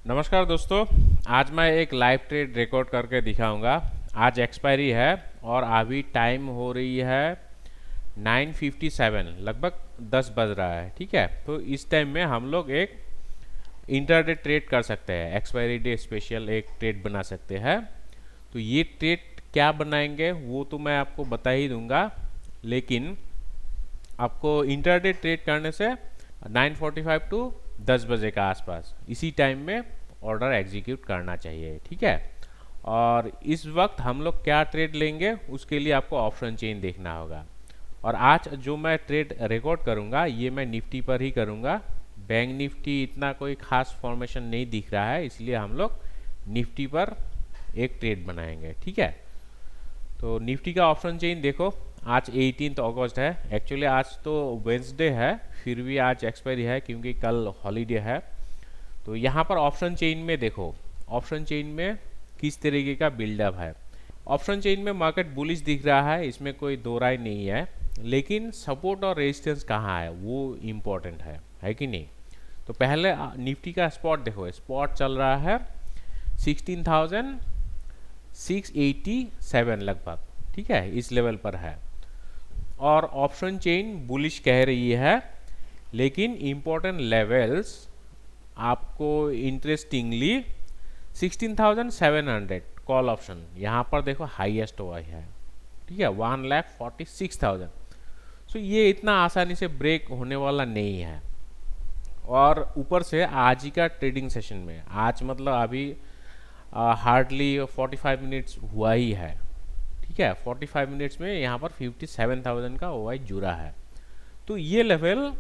नमस्कार दोस्तों। आज मैं एक लाइव ट्रेड रिकॉर्ड करके दिखाऊंगा। आज एक्सपायरी है और अभी टाइम हो रही है 9:57, लगभग 10 बज रहा है। ठीक है, तो इस टाइम में हम लोग एक इंटरडे ट्रेड कर सकते हैं, एक्सपायरी डे स्पेशल एक ट्रेड बना सकते हैं। तो ये ट्रेड क्या बनाएंगे वो तो मैं आपको बता ही दूंगा, लेकिन आपको इंटरडे ट्रेड करने से 9:45 टू 10 बजे का आसपास इसी टाइम में ऑर्डर एग्जीक्यूट करना चाहिए। ठीक है, और इस वक्त हम लोग क्या ट्रेड लेंगे उसके लिए आपको ऑप्शन चेन देखना होगा। और आज जो मैं ट्रेड रिकॉर्ड करूंगा ये मैं निफ्टी पर ही करूंगा। बैंक निफ्टी इतना कोई खास फॉर्मेशन नहीं दिख रहा है, इसलिए हम लोग निफ्टी पर एक ट्रेड बनाएंगे। ठीक है, तो निफ्टी का ऑप्शन चेन देखो। आज 18 अगस्त है, एक्चुअली आज तो वेंसडे है, फिर भी आज एक्सपायरी है क्योंकि कल हॉलीडे है। तो यहाँ पर ऑप्शन चेन में देखो, ऑप्शन चेन में किस तरीके का बिल्डअप है। ऑप्शन चेन में मार्केट बुलिश दिख रहा है, इसमें कोई दो राय नहीं है, लेकिन सपोर्ट और रेजिस्टेंस कहाँ है वो इम्पोर्टेंट है कि नहीं। तो पहले निफ्टी का स्पॉट देखो, स्पॉट चल रहा है 16,687 लगभग। ठीक है, इस लेवल पर है और ऑप्शन चेन बुलिश कह रही है, लेकिन इंपॉर्टेंट लेवल्स आपको इंटरेस्टिंगली 16,700 कॉल ऑप्शन यहाँ पर देखो हाईएस्ट हुआ है। ठीक है, 1,46,000। सो ये इतना आसानी से ब्रेक होने वाला नहीं है। और ऊपर से आज ही का ट्रेडिंग सेशन में, आज मतलब अभी हार्डली 45 मिनट्स हुआ ही है। ठीक है, 45 मिनट्स में यहाँ पर 57,000 का ओवाई जुड़ा है। तो ये लेवल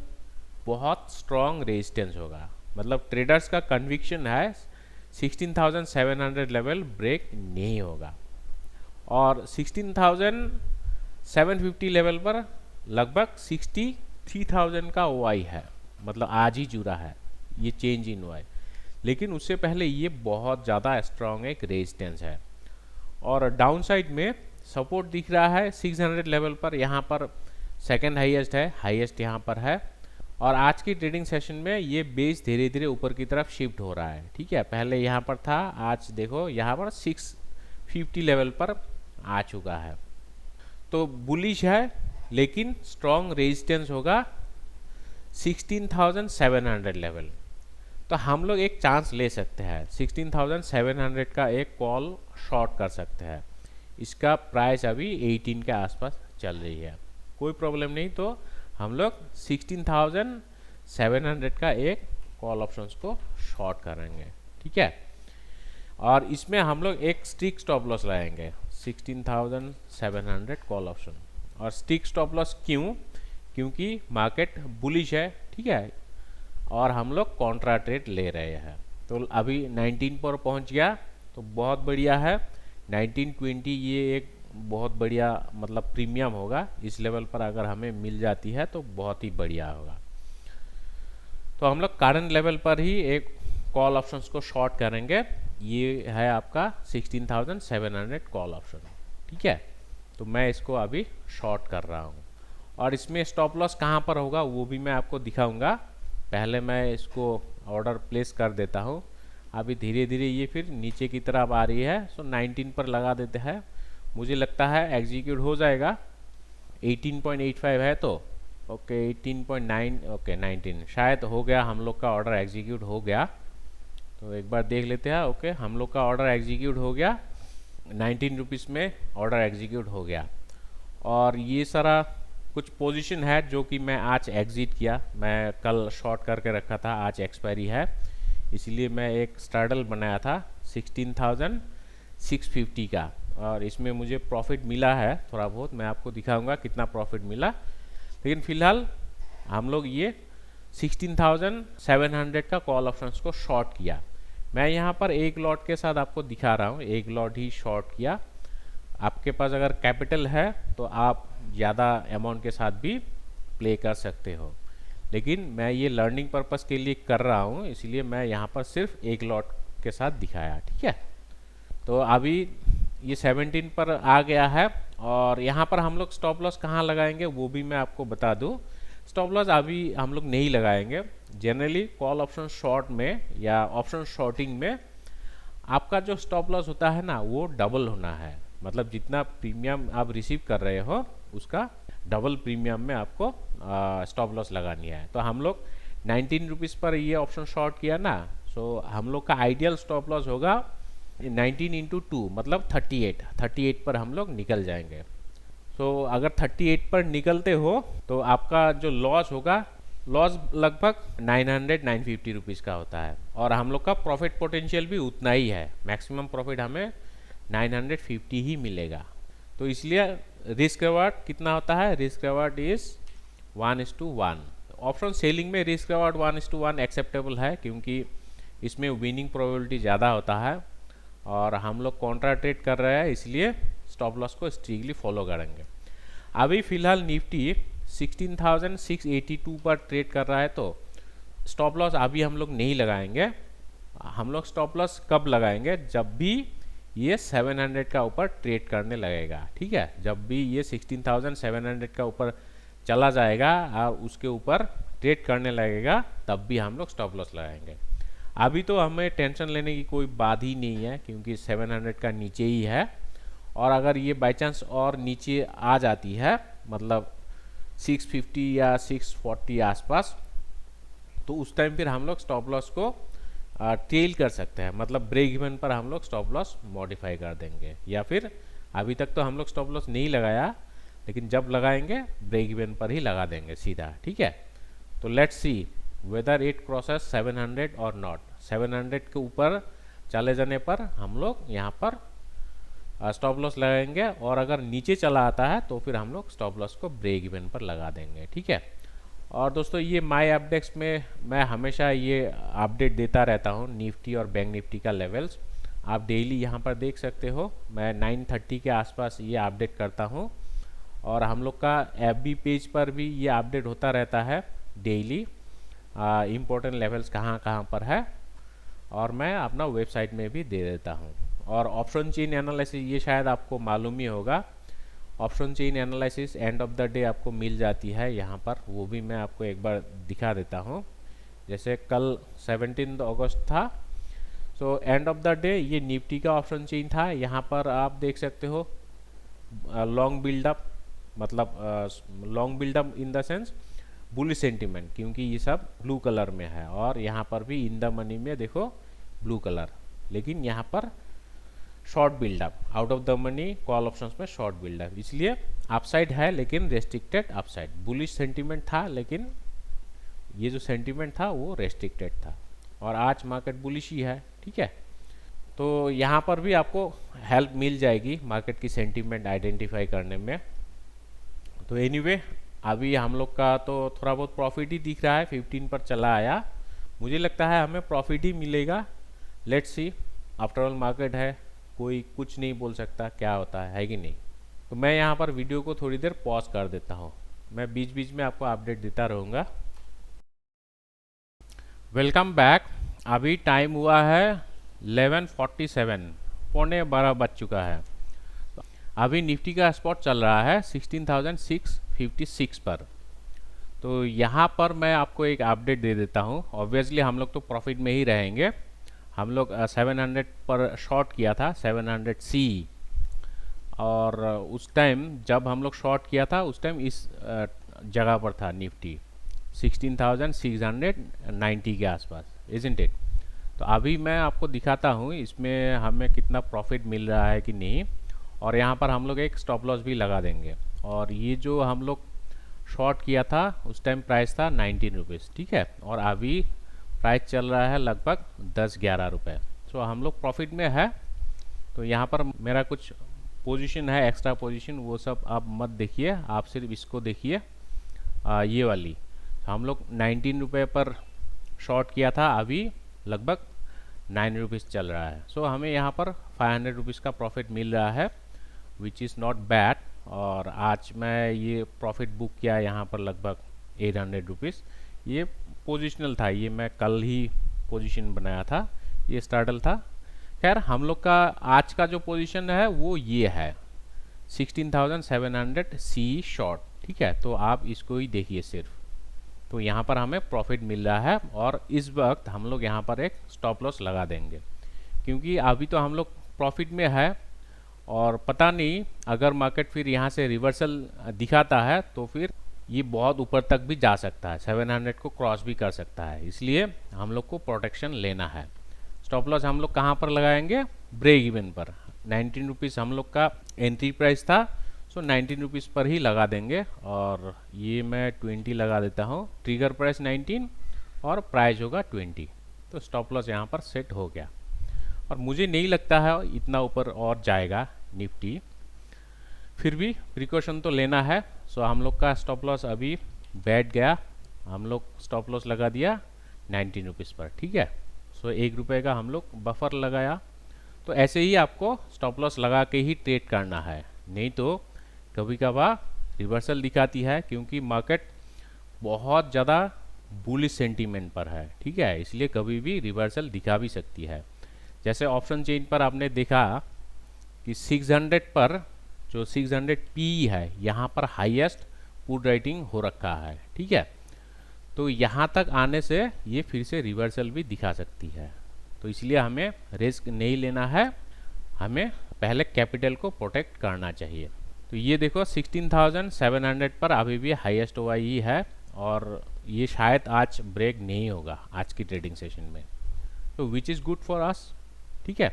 बहुत स्ट्रॉन्ग रेजिस्टेंस होगा, मतलब ट्रेडर्स का कन्विक्शन है 16,700 लेवल ब्रेक नहीं होगा। और 16,750 लेवल पर लगभग 63,000 का ओवाई है, मतलब आज ही जुड़ा है ये चेंज इन ओवाई। लेकिन उससे पहले ये बहुत ज़्यादा स्ट्रॉन्ग एक रेजिस्टेंस है। और डाउन साइड में सपोर्ट दिख रहा है 600 लेवल पर, यहाँ पर सेकंड हाईएस्ट है, हाईएस्ट यहाँ पर है। और आज की ट्रेडिंग सेशन में ये बेस धीरे धीरे ऊपर की तरफ शिफ्ट हो रहा है। ठीक है, पहले यहाँ पर था, आज देखो यहाँ पर 650 लेवल पर आ चुका है। तो बुलिश है, लेकिन स्ट्रॉन्ग रेजिस्टेंस होगा 16,700 लेवल। तो हम लोग एक चांस ले सकते हैं, 16,700 का एक कॉल शॉर्ट कर सकते हैं। इसका प्राइस अभी 18 के आसपास चल रही है, कोई प्रॉब्लम नहीं। तो हम लोग 16,700 का एक कॉल ऑप्शंस को शॉर्ट करेंगे। ठीक है, और इसमें हम लोग एक स्टिक स्टॉप लॉस लगाएंगे 16,700 कॉल ऑप्शन। और स्टिक स्टॉप लॉस क्यों? क्योंकि मार्केट बुलिश है। ठीक है, और हम लोग कॉन्ट्रा ट्रेड ले रहे हैं। तो अभी 19 पर पहुंच गया तो बहुत बढ़िया है। 1920 ये एक बहुत बढ़िया मतलब प्रीमियम होगा, इस लेवल पर अगर हमें मिल जाती है तो बहुत ही बढ़िया होगा। तो हम लोग करंट लेवल पर ही एक कॉल ऑप्शंस को शॉर्ट करेंगे। ये है आपका 16,700 कॉल ऑप्शन। ठीक है, तो मैं इसको अभी शॉर्ट कर रहा हूँ। और इसमें स्टॉप लॉस कहाँ पर होगा वो भी मैं आपको दिखाऊंगा। पहले मैं इसको ऑर्डर प्लेस कर देता हूँ। अभी धीरे धीरे ये फिर नीचे की तरफ आ रही है, सो 19 पर लगा देते हैं। मुझे लगता है एग्जीक्यूट हो जाएगा। 18.85 है तो ओके, 18.9 ओके 19 शायद हो गया, हम लोग का ऑर्डर एग्जीक्यूट हो गया। तो एक बार देख लेते हैं। ओके, हम लोग का ऑर्डर एग्जीक्यूट हो गया, 19 रुपीज़ में ऑर्डर एग्जीक्यूट हो गया। और ये सारा कुछ पोजीशन है जो कि मैं आज एग्जिट किया, मैं कल शॉर्ट करके रखा था, आज एक्सपायरी है, इसलिए मैं एक स्ट्रैडल बनाया था 16,650 का। और इसमें मुझे प्रॉफिट मिला है थोड़ा बहुत, मैं आपको दिखाऊंगा कितना प्रॉफिट मिला। लेकिन फिलहाल हम लोग ये 16,700 का कॉल ऑप्शंस को शॉर्ट किया। मैं यहाँ पर एक लॉट के साथ आपको दिखा रहा हूँ, एक लॉट ही शॉर्ट किया। आपके पास अगर कैपिटल है तो आप ज़्यादा अमाउंट के साथ भी प्ले कर सकते हो, लेकिन मैं ये लर्निंग पर्पस के लिए कर रहा हूँ, इसलिए मैं यहाँ पर सिर्फ एक लॉट के साथ दिखाया। ठीक है, तो अभी ये 17 पर आ गया है। और यहाँ पर हम लोग स्टॉप लॉस कहाँ लगाएंगे वो भी मैं आपको बता दूँ। स्टॉप लॉस अभी हम लोग नहीं लगाएंगे, जनरली कॉल ऑप्शन शॉर्ट में या ऑप्शन शॉर्टिंग में आपका जो स्टॉप लॉस होता है ना वो डबल होना है, मतलब जितना प्रीमियम आप रिसीव कर रहे हो उसका डबल प्रीमियम में आपको स्टॉप लॉस लगानी है। तो हम लोग 19 रुपीज़ पर ये ऑप्शन शॉर्ट किया ना, सो हम लोग का आइडियल स्टॉप लॉस होगा 19 इंटू 2 मतलब 38 पर हम लोग निकल जाएंगे। सो अगर 38 पर निकलते हो तो आपका जो लॉस होगा, लॉस लगभग 950 रुपीज़ का होता है, और हम लोग का प्रॉफिट पोटेंशियल भी उतना ही है, मैक्सिमम प्रॉफिट हमें 950 ही मिलेगा। तो इसलिए रिस्क रिवार्ड कितना होता है, risk reward is 1:1। Option selling में रिस्क रिवार्ड 1:1 एक्सेप्टेबल है, क्योंकि इसमें विनिंग प्रोबेबिलिटी ज़्यादा होता है और हम लोग कॉन्ट्रा ट्रेड कर रहे हैं, इसलिए स्टॉप लॉस को स्ट्रिक्टली फॉलो करेंगे। अभी फिलहाल निफ्टी 16,682 पर ट्रेड कर रहा है, तो स्टॉप लॉस अभी हम लोग नहीं लगाएंगे। हम लोग स्टॉप लॉस कब लगाएंगे, जब भी ये 700 का ऊपर ट्रेड करने लगेगा, ठीक है। जब भी ये 16,700 का ऊपर चला जाएगा और उसके ऊपर ट्रेड करने लगेगा, तब भी हम लोग स्टॉप लॉस लगाएंगे। अभी तो हमें टेंशन लेने की कोई बात ही नहीं है, क्योंकि 700 का नीचे ही है, और अगर ये बाई चांस और नीचे आ जाती है, मतलब 650 या 640 आसपास, तो उस टाइम फिर हम लोग स्टॉप लॉस को ट्रेल कर सकते हैं, मतलब ब्रेक इवन पर हम लोग स्टॉप लॉस मॉडिफाई कर देंगे, या फिर अभी तक तो हम लोग स्टॉप लॉस नहीं लगाया, लेकिन जब लगाएंगे ब्रेक इवन पर ही लगा देंगे सीधा, ठीक है। तो let's see whether it crosses 700 और नॉट। 700 के ऊपर चले जाने पर हम लोग यहाँ पर स्टॉप लॉस लगाएंगे, और अगर नीचे चला आता है तो फिर हम लोग स्टॉप लॉस को ब्रेक इवन पर लगा देंगे, ठीक है। और दोस्तों ये माई अपडेट्स में मैं हमेशा ये अपडेट देता रहता हूँ निफ्टी और बैंक निफ्टी का लेवल्स। आप डेली यहाँ पर देख सकते हो, मैं 9:30 के आसपास ये अपडेट करता हूँ, और हम लोग का FB पेज पर भी ये अपडेट होता रहता है डेली, इम्पोर्टेंट लेवल्स कहाँ कहाँ पर है, और मैं अपना वेबसाइट में भी दे देता हूँ। और ऑप्शन चेन एनालिसिस ये शायद आपको मालूम ही होगा, option chain analysis and of the day आपको मिल जाती है यहाँ पर, वो भी मैं आपको एक बार दिखा देता हूँ। जैसे कल 17 अगस्त था, so end of the day ये निफ्टी का ऑप्शन चेन था, यहाँ पर आप देख सकते हो लॉन्ग बिल्डअप, मतलब long buildup in the sense bullish sentiment, क्योंकि ये सब ब्लू कलर में है, और यहाँ पर भी इन द मनी में देखो ब्लू कलर, लेकिन यहाँ पर short buildup, out of the money call options में शॉर्ट बिल्डअप, इसलिए अपसाइड है लेकिन रेस्ट्रिक्टेड अपसाइड। बुलिश सेंटीमेंट था, लेकिन ये जो सेंटीमेंट था वो रेस्ट्रिक्टेड था, और आज मार्केट बुलिश ही है, ठीक है। तो यहाँ पर भी आपको हेल्प मिल जाएगी मार्केट की सेंटीमेंट आइडेंटिफाई करने में। तो एनीवे अभी हम लोग का तो थोड़ा बहुत प्रॉफिट ही दिख रहा है, 15 पर चला आया, मुझे लगता है हमें प्रॉफिट ही मिलेगा। Let's see, after all market है, कोई कुछ नहीं बोल सकता क्या होता है कि नहीं। तो मैं यहाँ पर वीडियो को थोड़ी देर पॉज कर देता हूँ, मैं बीच बीच में आपको अपडेट देता रहूँगा। Welcome back. अभी टाइम हुआ है 11:47, 11:15 बज चुका है। अभी निफ्टी का स्पॉट चल रहा है 16,656 पर। तो यहाँ पर मैं आपको एक अपडेट दे देता हूँ। ऑब्वियसली हम लोग तो प्रॉफिट में ही रहेंगे, हम लोग 700 पर शॉर्ट किया था, 700C, और उस टाइम जब हम लोग शॉर्ट किया था उस टाइम इस जगह पर था निफ्टी 16,690 के आसपास, इज़न्ट इट। तो अभी मैं आपको दिखाता हूँ इसमें हमें कितना प्रॉफिट मिल रहा है कि नहीं, और यहाँ पर हम लोग एक स्टॉप लॉस भी लगा देंगे। और ये जो हम लोग शॉर्ट किया था उस टाइम प्राइस था 19 रुपीज़, ठीक है, और अभी प्राइस चल रहा है लगभग 10-11 रुपये। सो हम लोग प्रॉफिट में है। तो यहाँ पर मेरा कुछ पोजीशन है, एक्स्ट्रा पोजीशन, वो सब आप मत देखिए, आप सिर्फ इसको देखिए, ये वाली। हम लोग 19 रुपये पर शॉर्ट किया था, अभी लगभग 9 रुपीज़ चल रहा है। सो हमें यहाँ पर 500 रुपीज़ का प्रॉफिट मिल रहा है, विच इज़ नॉट बैड। और आज मैं ये प्रॉफिट बुक किया यहाँ पर लगभग 800 रुपीज़। ये पोजिशनल था, ये मैं कल ही पोजीशन बनाया था, ये स्टार्टल था। खैर हम लोग का आज का जो पोजीशन है वो ये है 16,700 C शॉर्ट, ठीक है। तो आप इसको ही देखिए सिर्फ, तो यहाँ पर हमें प्रॉफिट मिल रहा है और इस वक्त हम लोग यहाँ पर एक स्टॉप लॉस लगा देंगे, क्योंकि अभी तो हम लोग प्रॉफिट में है और पता नहीं अगर मार्केट फिर यहाँ से रिवर्सल दिखाता है तो फिर ये बहुत ऊपर तक भी जा सकता है, 700 को क्रॉस भी कर सकता है। इसलिए हम लोग को प्रोटेक्शन लेना है। स्टॉप लॉस हम लोग कहाँ पर लगाएंगे? ब्रेक इवन पर। 19 रुपीज़ हम लोग का एंट्री प्राइस था, सो 19 रुपीज़ पर ही लगा देंगे। और ये मैं 20 लगा देता हूँ। ट्रिगर प्राइस 19 और प्राइस होगा 20। तो स्टॉप लॉस यहाँ पर सेट हो गया और मुझे नहीं लगता है इतना ऊपर और जाएगा निफ्टी, फिर भी प्रिकॉशन तो लेना है। सो हम लोग का स्टॉप लॉस अभी बैठ गया, हम लोग स्टॉप लॉस लगा दिया 19 रुपीज़ पर, ठीक है। सो 1 रुपये का हम लोग बफर लगाया। तो ऐसे ही आपको स्टॉप लॉस लगा के ही ट्रेड करना है, नहीं तो कभी कभार रिवर्सल दिखाती है, क्योंकि मार्केट बहुत ज़्यादा बुलिश सेंटीमेंट पर है, ठीक है। इसलिए कभी भी रिवर्सल दिखा भी सकती है। जैसे ऑप्शन चेन पर आपने देखा कि 600 पर जो 600 पी है यहाँ पर हाईएस्ट पुट राइटिंग हो रखा है, ठीक है। तो यहाँ तक आने से ये फिर से रिवर्सल भी दिखा सकती है। तो इसलिए हमें रिस्क नहीं लेना है, हमें पहले कैपिटल को प्रोटेक्ट करना चाहिए। तो ये देखो 16,700 पर अभी भी हाईएस्ट हुआ ही है और ये शायद आज ब्रेक नहीं होगा आज की ट्रेडिंग सेशन में। तो which is good for us, ठीक है।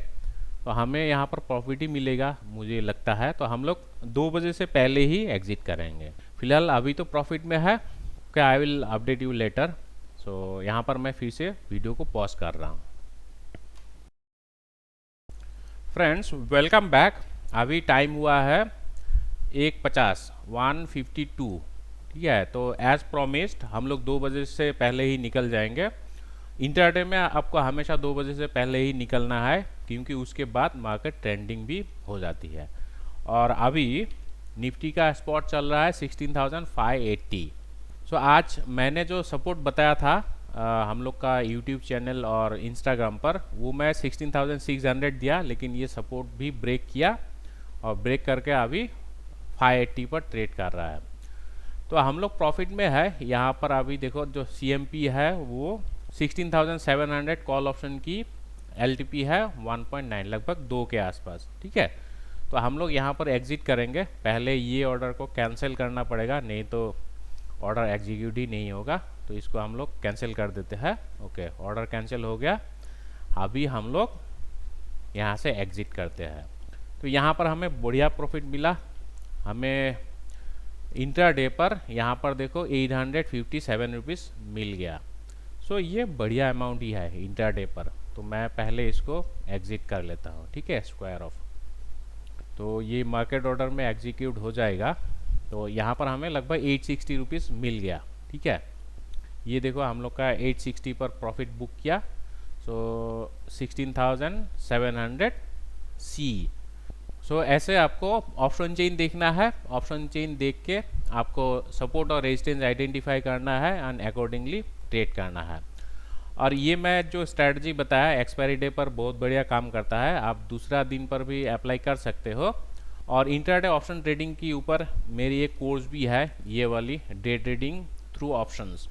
तो हमें यहाँ पर प्रॉफिट ही मिलेगा मुझे लगता है। तो हम लोग 2 बजे से पहले ही एग्जिट करेंगे। फिलहाल अभी तो प्रॉफिट में है, okay. I will update you later. So यहाँ पर मैं फिर से वीडियो को पॉज कर रहा हूँ। Friends welcome back. अभी टाइम हुआ है 1:50 1:52, ठीक है। तो एज प्रोमिस्ड हम लोग 2 बजे से पहले ही निकल जाएंगे। इंटरडे में आपको हमेशा 2 बजे से पहले ही निकलना है, क्योंकि उसके बाद मार्केट ट्रेंडिंग भी हो जाती है। और अभी निफ्टी का स्पॉट चल रहा है 16,580। सो आज मैंने जो सपोर्ट बताया था हम लोग का यूट्यूब चैनल और इंस्टाग्राम पर, वो मैं 16,600 दिया, लेकिन ये सपोर्ट भी ब्रेक किया और ब्रेक करके अभी 580 पर ट्रेड कर रहा है। तो हम लोग प्रॉफिट में है। यहाँ पर अभी देखो जो CMP है वो 16,700 कॉल ऑप्शन की LTP है 1.9, लगभग 2 के आसपास, ठीक है। तो हम लोग यहाँ पर एग्जिट करेंगे। पहले ये ऑर्डर को कैंसिल करना पड़ेगा, नहीं तो ऑर्डर एग्जीक्यूट ही नहीं होगा। तो इसको हम लोग कैंसिल कर देते हैं। ओके, ऑर्डर कैंसिल हो गया। अभी हम लोग यहाँ से एग्जिट करते हैं। तो यहाँ पर हमें बढ़िया प्रॉफिट मिला। हमें इंट्राडे पर यहाँ पर देखो 857 रुपीज़ मिल गया। सो ये बढ़िया अमाउंट ही है इंट्राडे पर। तो मैं पहले इसको एग्जिट कर लेता हूँ, ठीक है, स्क्वायर ऑफ। तो ये मार्केट ऑर्डर में एग्जीक्यूट हो जाएगा। तो यहाँ पर हमें लगभग 860 रुपीज़ मिल गया, ठीक है। ये देखो हम लोग का 860 पर प्रॉफिट बुक किया। सो 16,700 सी। सो ऐसे आपको ऑप्शन चेन देखना है। ऑप्शन चेन देख के आपको सपोर्ट और रेजिस्टेंस आइडेंटिफाई करना है एंड अकॉर्डिंगली ट्रेड करना है। और ये मैं जो स्ट्रैटेजी बताया एक्सपायरी डे पर बहुत बढ़िया काम करता है, आप दूसरा दिन पर भी अप्लाई कर सकते हो। और इंट्राडे ऑप्शन ट्रेडिंग के ऊपर मेरी एक कोर्स भी है, ये वाली डे ट्रेडिंग थ्रू ऑप्शंस।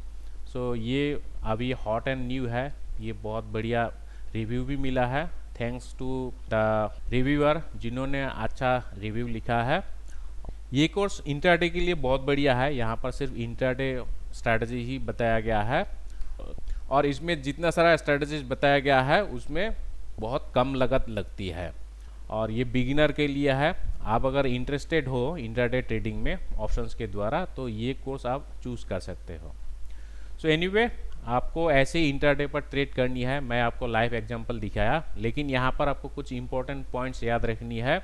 सो ये अभी हॉट एंड न्यू है, ये बहुत बढ़िया रिव्यू भी मिला है, थैंक्स टू द रिव्यूअर जिन्होंने अच्छा रिव्यू लिखा है। ये कोर्स इंट्राडे के लिए बहुत बढ़िया है। यहाँ पर सिर्फ इंट्राडे स्ट्रैटेजी ही बताया गया है और इसमें जितना सारा स्ट्रैटेजीज बताया गया है उसमें बहुत कम लागत लगती है और ये बिगिनर के लिए है। आप अगर इंटरेस्टेड हो इंट्राडे ट्रेडिंग में ऑप्शंस के द्वारा तो ये कोर्स आप चूज़ कर सकते हो। सो एनीवे आपको ऐसे ही इंट्राडे पर ट्रेड करनी है। मैं आपको लाइव एग्जांपल दिखाया, लेकिन यहाँ पर आपको कुछ इंपॉर्टेंट पॉइंट्स याद रखनी है।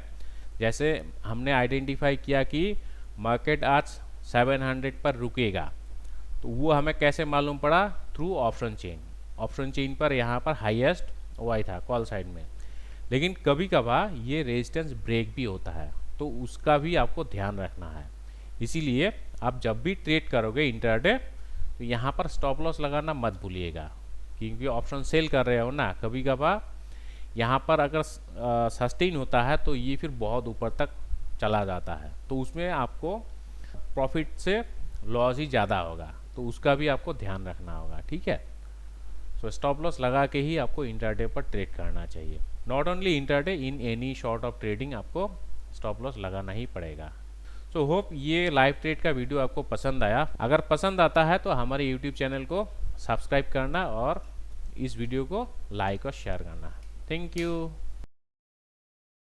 जैसे हमने आइडेंटिफाई किया कि मार्केट आज 700 पर रुकेगा, तो वो हमें कैसे मालूम पड़ा? Through option chain. Option chain पर यहाँ पर हाईएस्ट ओआई था कॉल साइड में, लेकिन कभी कभार ये रेजिस्टेंस ब्रेक भी होता है, तो उसका भी आपको ध्यान रखना है। इसीलिए आप जब भी ट्रेड करोगे इंट्राडे तो यहाँ पर स्टॉप लॉस लगाना मत भूलिएगा, क्योंकि ऑप्शन सेल कर रहे हो ना, कभी कभार यहाँ पर अगर सस्टेन होता है तो ये फिर बहुत ऊपर तक चला जाता है, तो उसमें आपको प्रॉफिट से लॉस ही ज़्यादा होगा। तो उसका भी आपको ध्यान रखना होगा, ठीक है। सो स्टॉप लॉस लगा के ही आपको इंट्राडे पर ट्रेड करना चाहिए। Not only intraday, in any short of trading आपको स्टॉप लॉस लगाना ही पड़ेगा। सो होप ये लाइव ट्रेड का वीडियो आपको पसंद आया। अगर पसंद आता है तो हमारे यूट्यूब चैनल को सब्सक्राइब करना और इस वीडियो को लाइक और शेयर करना। Thank you.